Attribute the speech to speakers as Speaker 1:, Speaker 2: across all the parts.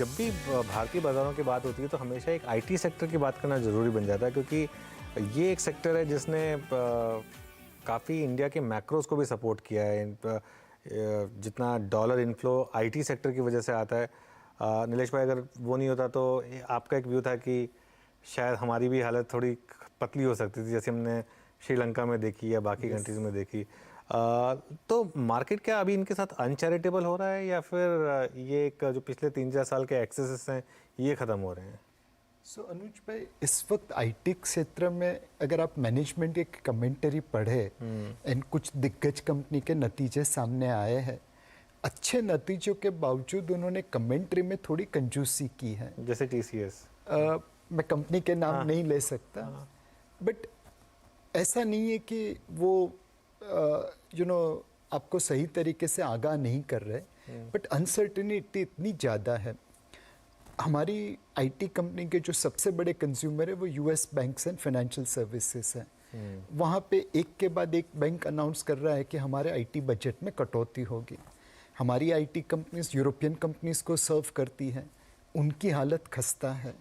Speaker 1: जब भी भारतीय बाज़ारों की बात होती है तो हमेशा एक आईटी सेक्टर की बात करना ज़रूरी बन जाता है, क्योंकि ये एक सेक्टर है जिसने काफ़ी इंडिया के मैक्रोस को भी सपोर्ट किया है। जितना डॉलर इनफ्लो आईटी सेक्टर की वजह से आता है, नीलेश भाई, अगर वो नहीं होता तो आपका एक व्यू था कि शायद हमारी भी हालत थोड़ी पतली हो सकती थी, जैसे हमने श्रीलंका में देखी या बाकी कंट्रीज़ में देखी। तो मार्केट क्या अभी इनके साथ अनचैरिटेबल हो रहा है, या फिर ये एक जो पिछले 3-4 साल के एक्सेसेस हैं ये ख़त्म हो रहे हैं?
Speaker 2: अनुज भाई, इस वक्त आईटी क्षेत्र में अगर आप मैनेजमेंट की कमेंटरी पढ़े एंड कुछ दिग्गज कंपनी के नतीजे सामने आए हैं, अच्छे नतीजों के बावजूद उन्होंने कमेंट्री में थोड़ी कंजूसी की है।
Speaker 1: जैसे टीसीएस,
Speaker 2: मैं कंपनी के नाम नहीं ले सकता, बट ऐसा नहीं है कि वो आपको सही तरीके से आगाह नहीं कर रहे, बट अनसर्टेनिटी इतनी ज़्यादा है। हमारी आईटी कंपनी के जो सबसे बड़े कंज्यूमर है वो US banks and financial services हैं। वहाँ पे एक के बाद एक बैंक अनाउंस कर रहा है कि हमारे आईटी बजट में कटौती होगी। हमारी आईटी कंपनीज यूरोपियन कंपनीज को सर्व करती हैं, उनकी हालत खस्ता है।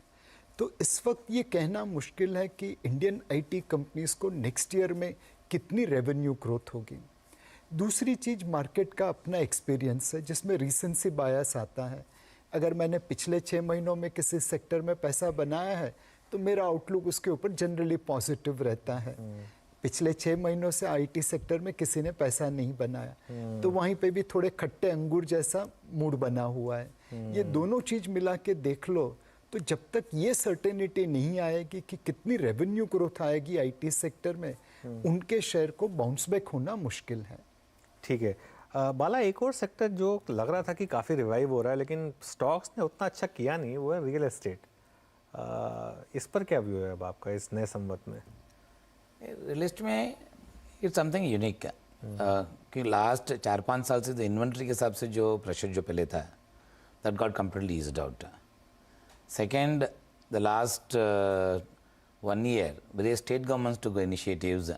Speaker 2: तो इस वक्त ये कहना मुश्किल है कि इंडियन आईटी कंपनीज को नेक्स्ट ईयर में कितनी रेवेन्यू ग्रोथ होगी। दूसरी चीज़, मार्केट का अपना एक्सपीरियंस है जिसमें रीसेंसी बायस आता है। अगर मैंने पिछले 6 महीनों में किसी सेक्टर में पैसा बनाया है तो मेरा आउटलुक उसके ऊपर जनरली पॉजिटिव रहता है। पिछले 6 महीनों से आईटी सेक्टर में किसी ने पैसा नहीं बनाया, तो वहीं पे भी थोड़े खट्टे अंगूर जैसा मूड बना हुआ है। ये दोनों चीज़ मिला के देख लो तो जब तक ये सर्टेनिटी नहीं आएगी कि कितनी रेवेन्यू ग्रोथ आएगी आईटी सेक्टर में, उनके शेयर को बाउंस बैक होना मुश्किल है।
Speaker 1: ठीक है। बाला, एक और सेक्टर जो लग रहा था कि काफ़ी रिवाइव हो रहा है लेकिन स्टॉक्स ने उतना अच्छा किया नहीं, वो है रियल एस्टेट। इस पर क्या व्यू है अब आपका इस नए संवत में?
Speaker 3: रियल एस्टेट में इट्स समथिंग यूनिक है कि लास्ट 4-5 साल से इन्वेंट्री के हिसाब से जो प्रेशर जो पहले था that got completely eased out. Second, the last 1 year various state governments took initiatives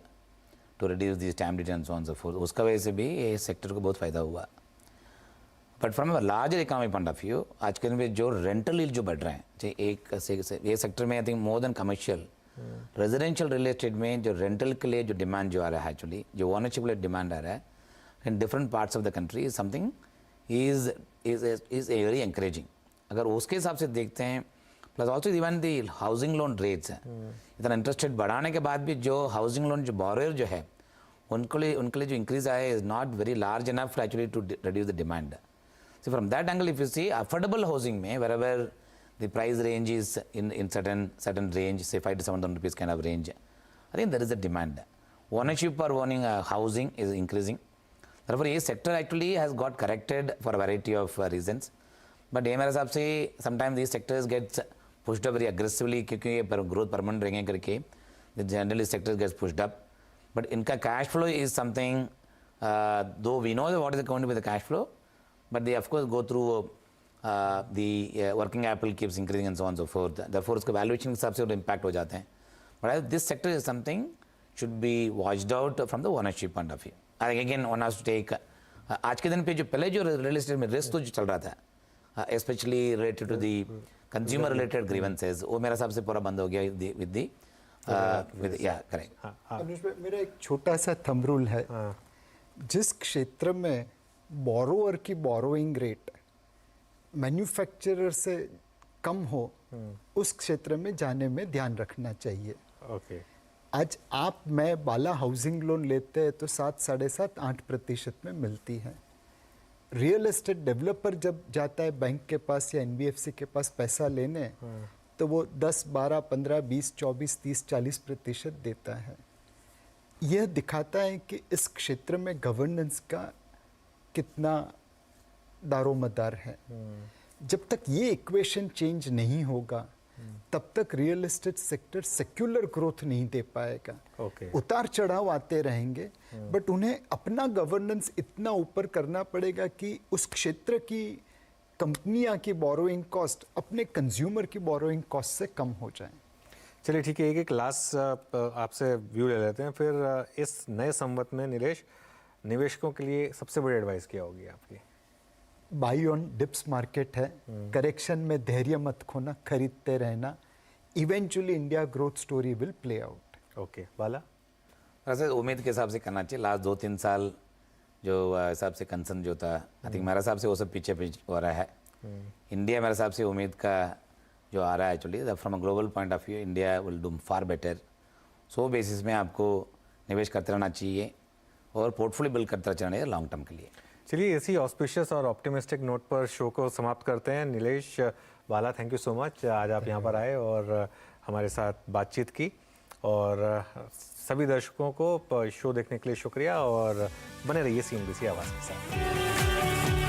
Speaker 3: to reduce the stamp duty and so on and so forth. उसका वजह से भी ये सेक्टर को बहुत फ़ायदा हुआ। But from a larger economic point of view आज के दिन में जो रेंटल यील्ड जो बढ़ रहे हैं, चाहे ये सेक्टर में I think more than commercial, residential real estate में जो रेंटल के लिए जो डिमांड जो आ रहा है, एक्चुअली जो ओनरशिप के लिए डिमांड आ रहा है in different parts of the country, is something is very encouraging. अगर उसके हिसाब से देखते हैं, plus also even the housing loan rates हैं, इतना इंटरेस्ट रेट बढ़ाने के बाद भी जो हाउसिंग लोन जो बोरोअर जो है उनके लिए जो इंक्रीज आया is not very large enough actually to reduce the demand. So from that angle if you see affordable housing में wherever the price range is in certain range, say 5,000 to 7,000 rupees kind of range, I think there is a demand. Ownership for owning housing is increasing. Therefore ये sector actually has got corrected for a variety of reasons. But ये मेरे हिसाब से sometimes these sectors gets pushed up very aggressively क्योंकि ये growth permanent रहेंगे करके the generally sectors gets pushed up. But इनका cash flow is something, though we know what is going to be the cash flow, but they of course go through the working capital keeps increasing and so on and so forth. Therefore उसके valuation के हिसाब से impact हो जाते हैं. But this sector is something should be watched out from the ownership point of view. I think again one has to take आज के दिन पे जो पहले जो रियल एस्टेट में रिस्क जो चल रहा था, especially related to the consumer related grievances, वो मेरा हिसाब से पूरा बंद हो गया with the करेक्ट।
Speaker 2: अनुज भाई, मेरा एक छोटा सा थंब रूल है, जिस क्षेत्र में बोरोअर की बोरोइंग रेट मैन्युफैक्चरर से कम हो उस क्षेत्र में जाने में ध्यान रखना चाहिए।
Speaker 1: ओके।
Speaker 2: आज आप मैं बाला हाउसिंग लोन लेते हैं तो 7-7.5-8% में मिलती है। रियल एस्टेट डेवलपर जब जाता है बैंक के पास या एनबीएफसी के पास पैसा लेने, तो वो 10, 12, 15, 20, 24, 30, 40% देता है। यह दिखाता है कि इस क्षेत्र में गवर्नेंस का कितना दारोमदार है। जब तक ये इक्वेशन चेंज नहीं होगा तब तक real estate sector secular growth नहीं दे पाएगा। उतार चढ़ाव आते रहेंगे, बट उन्हें अपना गवर्नेंस इतना ऊपर करना पड़ेगा कि उस क्षेत्र की कंपनियां की बोरोइंग कॉस्ट अपने कंज्यूमर की बोरोइंग कॉस्ट से कम हो जाए।
Speaker 1: चलिए ठीक है, एक लास्ट आपसे व्यू ले लेते हैं, फिर इस नए संवत में नीलेश, निवेशकों के लिए सबसे बड़ी एडवाइस क्या होगी आपकी?
Speaker 2: बाई ऑन डिप्स मार्केट है, करेक्शन में धैर्य मत खोना, खरीदते रहना, eventually India growth story will play out.
Speaker 1: Okay Bala.
Speaker 3: वैसे उम्मीद के हिसाब से करना चाहिए। लास्ट 2-3 साल जो हिसाब से कंसर्न जो था, आई थिंक मेरे हिसाब से वो सब पीछे हो रहा है। इंडिया मेरे हिसाब से उम्मीद का जो आ रहा है actually from a global point of view, India will do far better. So basis में आपको निवेश करते रहना चाहिए और पोर्टफोलियो बिल्ड करते रहना चाहिए लॉन्ग टर्म के लिए।
Speaker 1: चलिए इसी ऑस्पिशियस और ऑप्टिमिस्टिक नोट पर शो को समाप्त करते हैं। नीलेश, बाला, थैंक यू सो मच, आज आप यहाँ पर आए और हमारे साथ बातचीत की। और सभी दर्शकों को शो देखने के लिए शुक्रिया और बने रहिए CNBC आवाज़ के साथ।